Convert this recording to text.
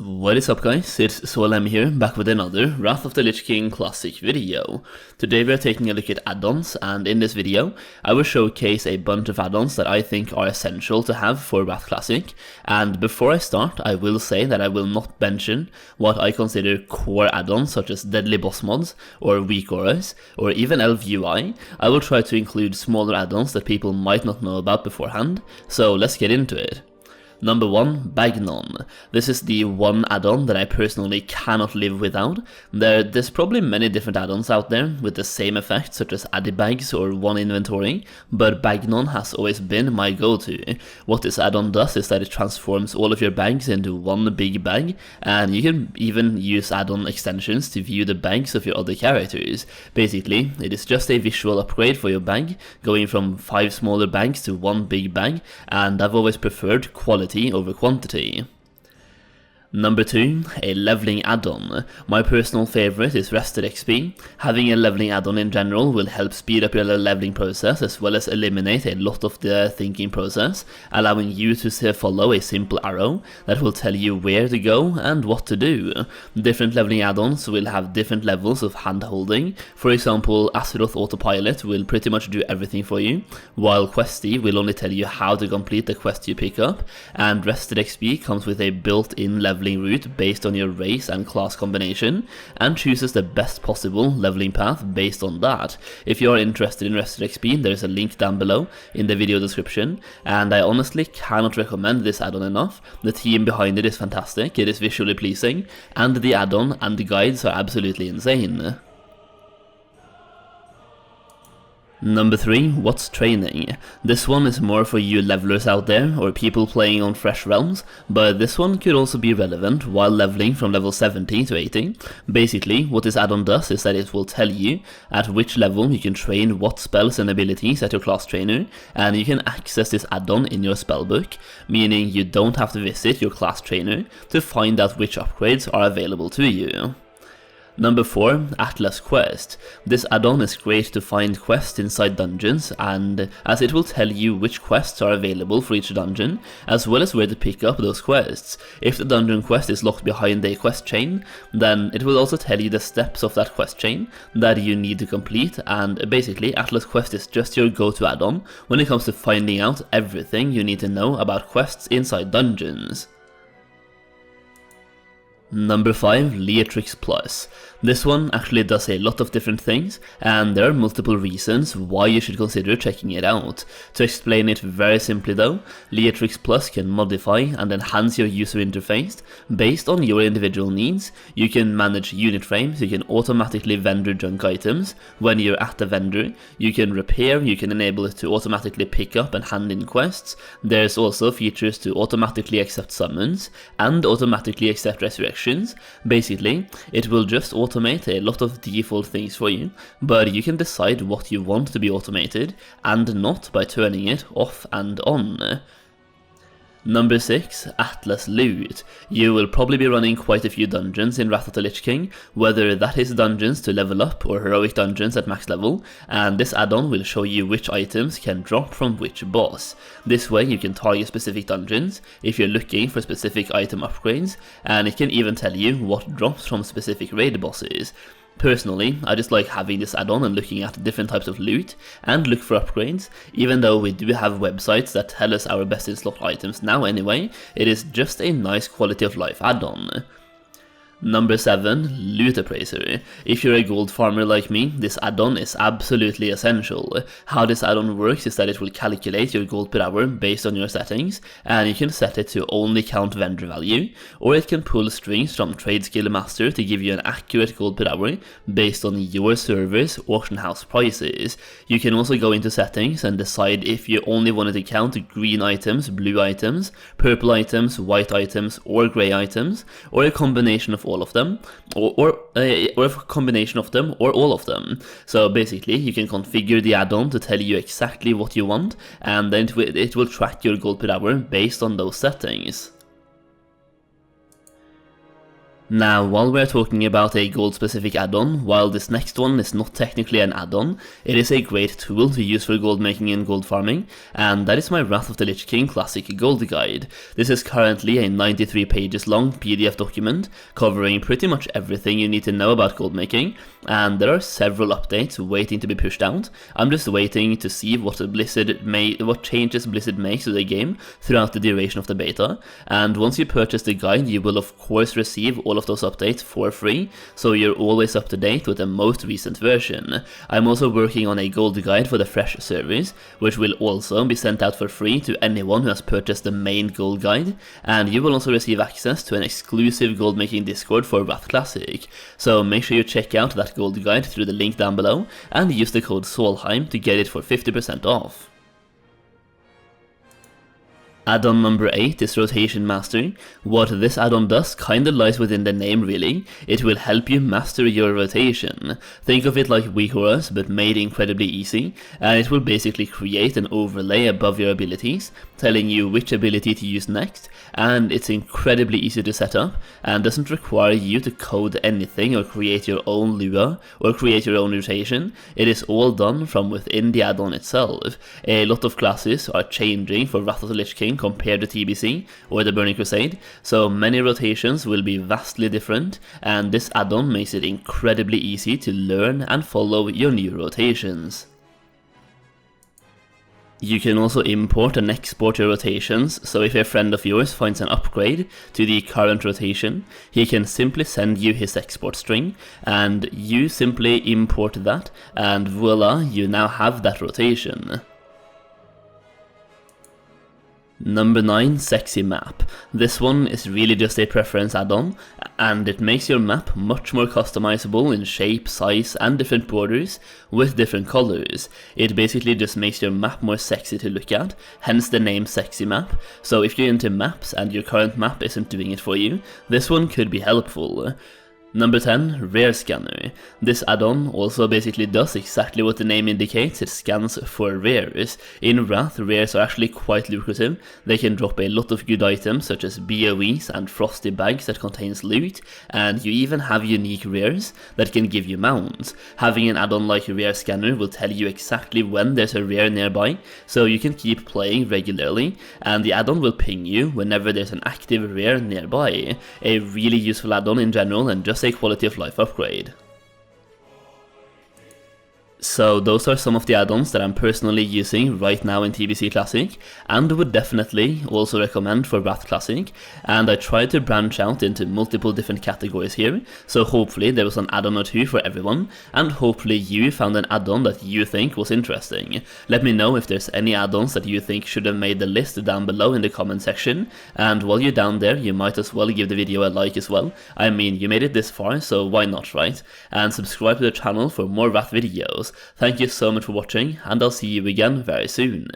What is up guys, it's Solem here, back with another Wrath of the Lich King Classic video. Today we are taking a look at add-ons, and in this video I will showcase a bunch of add-ons that I think are essential to have for WOTLK Classic. And before I start, I will say that I will not mention what I consider core add-ons such as deadly boss mods, or weak auras, or even elf UI. I will try to include smaller add-ons that people might not know about beforehand, so let's get into it. Number 1, Bagnon. This is the one add-on that I personally cannot live without. There's probably many different add-ons out there with the same effect, such as Addy bags or one inventory, but Bagnon has always been my go-to. What this add-on does is that it transforms all of your bags into one big bag, and you can even use add-on extensions to view the bags of your other characters. Basically, it is just a visual upgrade for your bag, going from 5 smaller bags to one big bag, and I've always preferred quality over quantity. Number 2, a leveling add-on. My personal favorite is RestedXP. Having a leveling add-on in general will help speed up your leveling process as well as eliminate a lot of the thinking process, allowing you to follow a simple arrow that will tell you where to go and what to do. Different leveling add-ons will have different levels of hand-holding. For example, Azeroth Autopilot will pretty much do everything for you, while Questy will only tell you how to complete the quest you pick up, and RestedXP comes with a built-in leveling route based on your race and class combination, and chooses the best possible leveling path based on that. If you are interested in RestedXP, there is a link down below in the video description, and I honestly cannot recommend this add-on enough. The team behind it is fantastic, it is visually pleasing, and the add-on and the guides are absolutely insane. Number 3, what's training? This one is more for you levelers out there, or people playing on fresh realms, but this one could also be relevant while leveling from level 70 to 80. Basically, what this add-on does is that it will tell you at which level you can train what spells and abilities at your class trainer, and you can access this add-on in your spellbook, meaning you don't have to visit your class trainer to find out which upgrades are available to you. Number 4, Atlas Quest. This add-on is great to find quests inside dungeons, and as it will tell you which quests are available for each dungeon, as well as where to pick up those quests. If the dungeon quest is locked behind a quest chain, then it will also tell you the steps of that quest chain that you need to complete, and basically Atlas Quest is just your go-to add-on when it comes to finding out everything you need to know about quests inside dungeons. Number 5, Leatrix Plus. This one actually does a lot of different things, and there are multiple reasons why you should consider checking it out. To explain it very simply though, Leatrix Plus can modify and enhance your user interface based on your individual needs. You can manage unit frames, you can automatically vendor junk items when you're at the vendor, you can repair, you can enable it to automatically pick up and hand in quests. There's also features to automatically accept summons and automatically accept resurrections. Basically, it will just automate a lot of default things for you, but you can decide what you want to be automated and not by turning it off and on. Number 6, Atlas Loot. You will probably be running quite a few dungeons in Wrath of the Lich King, whether that is dungeons to level up or heroic dungeons at max level, and this add-on will show you which items can drop from which boss. This way you can target specific dungeons if you're looking for specific item upgrades, and it can even tell you what drops from specific raid bosses. Personally, I just like having this add-on and looking at different types of loot and look for upgrades. Even though we do have websites that tell us our best in slot items now anyway, it is just a nice quality of life add-on. Number 7, LootAppraiser. If you're a gold farmer like me, this add-on is absolutely essential. How this add-on works is that it will calculate your gold per hour based on your settings, and you can set it to only count vendor value, or it can pull strings from Trade Skill Master to give you an accurate gold per hour based on your server's auction house prices. You can also go into settings and decide if you only wanted to count green items, blue items, purple items, white items, or grey items, or a combination of all of them, or a combination of them, or all of them. So basically you can configure the add-on to tell you exactly what you want, and then it will track your gold per hour based on those settings. Now, while we're talking about a gold-specific add-on, while this next one is not technically an add-on, it is a great tool to use for gold making and gold farming, and that is my Wrath of the Lich King Classic Gold Guide. This is currently a 93 pages long PDF document, covering pretty much everything you need to know about gold making, and there are several updates waiting to be pushed out. I'm just waiting to see what changes Blizzard makes to the game throughout the duration of the beta, and once you purchase the guide, you will of course receive all of those updates for free, so you're always up to date with the most recent version. I'm also working on a gold guide for the fresh service, which will also be sent out for free to anyone who has purchased the main gold guide, and you will also receive access to an exclusive gold making Discord for WOTLK Classic, so make sure you check out that gold guide through the link down below and use the code SOLHEIM to get it for 50% off. Add-on number 8 is Rotation Master. What this add-on does kinda lies within the name really. It will help you master your rotation. Think of it like WeHorus but made incredibly easy, and it will basically create an overlay above your abilities, telling you which ability to use next, and it's incredibly easy to set up and doesn't require you to code anything or create your own Lua or create your own rotation. It is all done from within the add-on itself. A lot of classes are changing for Wrath of the Lich King compared to TBC or the Burning Crusade, so many rotations will be vastly different, and this add-on makes it incredibly easy to learn and follow your new rotations. You can also import and export your rotations, so if a friend of yours finds an upgrade to the current rotation, he can simply send you his export string, and you simply import that, and voila, you now have that rotation. Number 9, SexyMap. This one is really just a preference add-on, and it makes your map much more customizable in shape, size, and different borders with different colors. It basically just makes your map more sexy to look at, hence the name SexyMap. So if you're into maps and your current map isn't doing it for you, this one could be helpful. Number 10, Rare Scanner. This add-on also basically does exactly what the name indicates, it scans for rares. In Wrath, rares are actually quite lucrative. They can drop a lot of good items such as BOEs and frosty bags that contains loot, and you even have unique rares that can give you mounts. Having an add-on like Rare Scanner will tell you exactly when there's a rare nearby, so you can keep playing regularly, and the add-on will ping you whenever there's an active rare nearby. A really useful add-on in general and just a quality of life upgrade. So those are some of the add-ons that I'm personally using right now in TBC Classic, and would definitely also recommend for WOTLK Classic, and I tried to branch out into multiple different categories here, so hopefully there was an add-on or two for everyone, and hopefully you found an add-on that you think was interesting. Let me know if there's any add-ons that you think should have made the list down below in the comment section, and while you're down there you might as well give the video a like as well. I mean, you made it this far, so why not, right? And subscribe to the channel for more WOTLK videos. Thank you so much for watching, and I'll see you again very soon.